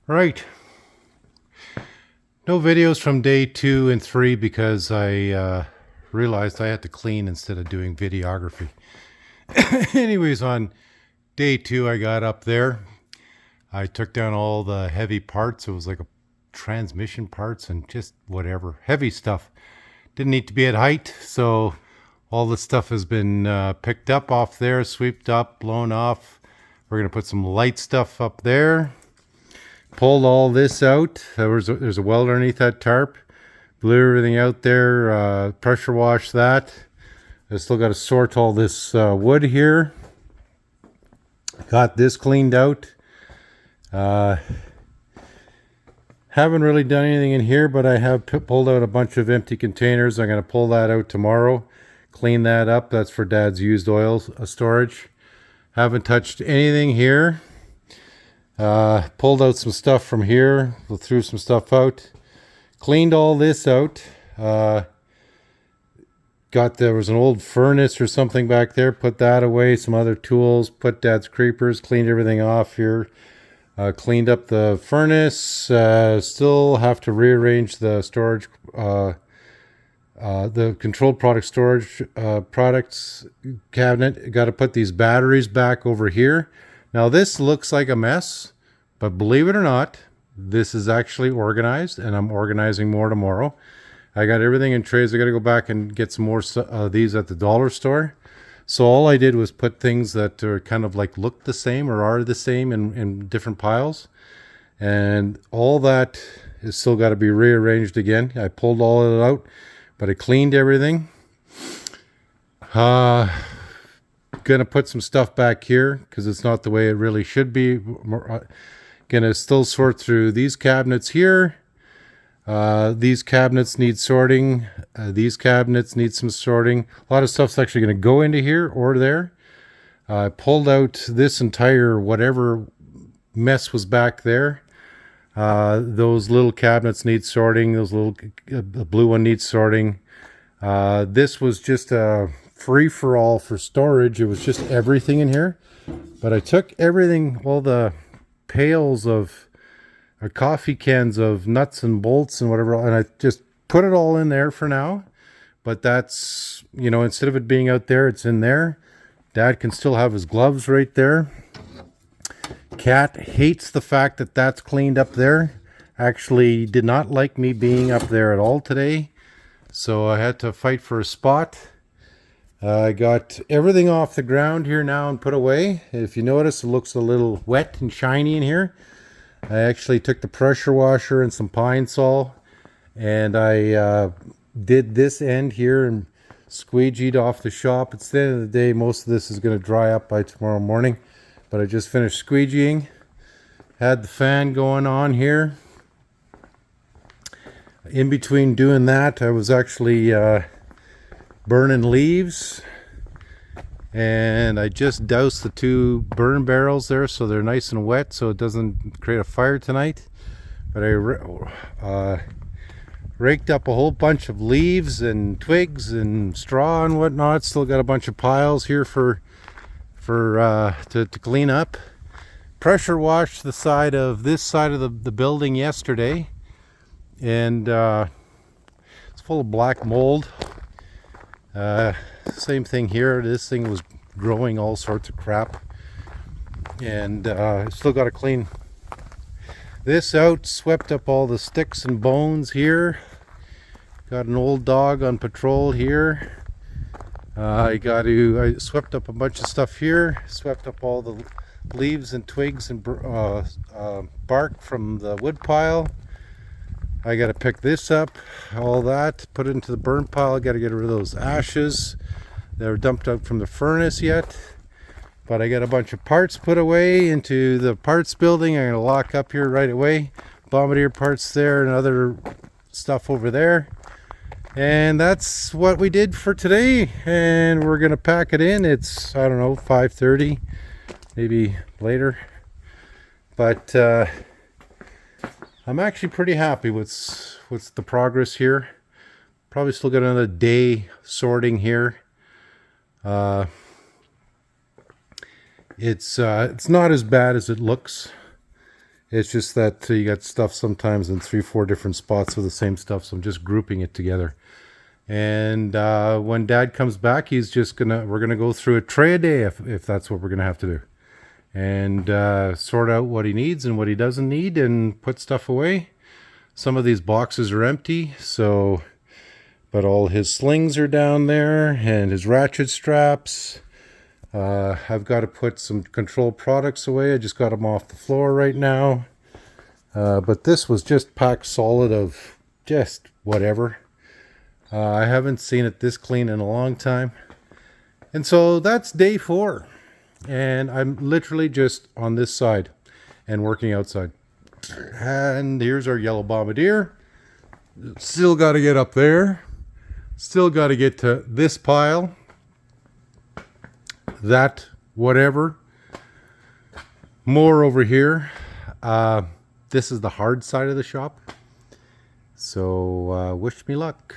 Right. No videos from day 2 and 3 because I realized I had to clean instead of doing videography. Anyways, on day 2, I got up there. I took down all the heavy parts. It was like a transmission parts and just whatever. Heavy stuff. Didn't need to be at height, so all the stuff has been picked up off there, swept up, blown off. We're going to put some light stuff up there. Pulled all this out. There's a weld underneath that tarp. Blew everything out there. Pressure washed that. I still got to sort all this wood here. Got this cleaned out. Haven't really done anything in here, but I have pulled out a bunch of empty containers. I'm going to pull that out tomorrow. Clean that up. That's for Dad's used oil storage. Haven't touched anything here. Pulled out some stuff from here, threw some stuff out, cleaned all this out. There was an old furnace or something back there, put that away, some other tools, put Dad's creepers, cleaned everything off here. Cleaned up the furnace, still have to rearrange the storage, the controlled product storage products cabinet. Got to put these batteries back over here. Now this looks like a mess, but believe it or not, this is actually organized, and I'm organizing more tomorrow. I got everything in trays. I got to go back and get some more these at the dollar store. So all I did was put things that are kind of like look the same or are the same in different piles. And all that is still got to be rearranged again. I pulled all of it out, but I cleaned everything. Gonna put some stuff back here because it's not the way it really should be. Gonna still sort through these cabinets here. These cabinets need sorting. These cabinets need some sorting. A lot of stuff's actually going to go into here or there. I pulled out this entire whatever mess was back there. Those little cabinets need sorting. Those little blue one needs sorting. This was just a free-for-all for storage. It was just everything in here. But I took everything, all the pails of coffee cans of nuts and bolts and whatever, and I just put it all in there for now. But that's, instead of it being out there, it's in there. Dad can still have his gloves right there. Cat hates the fact that that's cleaned up there. Actually did not like me being up there at all today, so I had to fight for a spot. I got everything off the ground here now and put away. If you notice, it looks a little wet and shiny in here. I actually took the pressure washer and some Pine Sol, and I did this end here and squeegeed off the shop. It's the end of the day. Most of this is going to dry up by tomorrow morning, but I just finished squeegeeing. Had the fan going on here. In between doing that, I was actually burning leaves, and I just doused the 2 burn barrels there so they're nice and wet so it doesn't create a fire tonight. But I raked up a whole bunch of leaves and twigs and straw and whatnot. Still got a bunch of piles here to clean up. Pressure washed the side of this side of the building yesterday, and it's full of black mold. Same thing here. This thing was growing all sorts of crap, and still got to clean this out. Swept up all the sticks and bones here. Got an old dog on patrol here. I swept up a bunch of stuff here. Swept up all the leaves and twigs and bark from the wood pile. I got to pick this up, all that, put it into the burn pile. I got to get rid of those ashes that were dumped out from the furnace yet. But I got a bunch of parts put away into the parts building. I'm going to lock up here right away. Bombardier parts there and other stuff over there. And that's what we did for today. And we're going to pack it in. It's, 5:30, maybe later. But I'm actually pretty happy with the progress here. Probably still got another day sorting here. It's not as bad as it looks. It's just that you got stuff sometimes in 3-4 different spots with the same stuff, so I'm just grouping it together. And when Dad comes back, we're gonna go through a tray a day if that's what we're gonna have to do, and sort out what he needs and what he doesn't need, and put stuff away. Some of these boxes are empty, but all his slings are down there and his ratchet straps. I've got to put some control products away. I just got them off the floor right now. But this was just packed solid of just whatever. I haven't seen it this clean in a long time. And so that's day 4. And I'm literally just on this side and working outside. And here's our yellow Bombardier. Still got to get up there. Still got to get to this pile. That, whatever. More over here. This is the hard side of the shop. So wish me luck.